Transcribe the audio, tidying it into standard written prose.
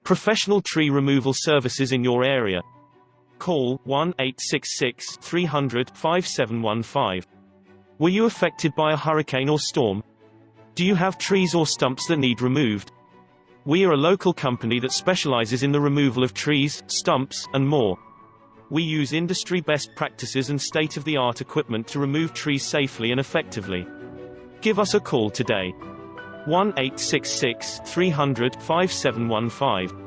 Professional tree removal services in your area. Call 1-866-300-5715. Were you affected by a hurricane or storm? Do you have trees or stumps that need removed? We are a local company that specializes in the removal of trees, stumps, and more. We use industry best practices and state-of-the-art equipment to remove trees safely and effectively. Give us a call today. 1-866-300-5715.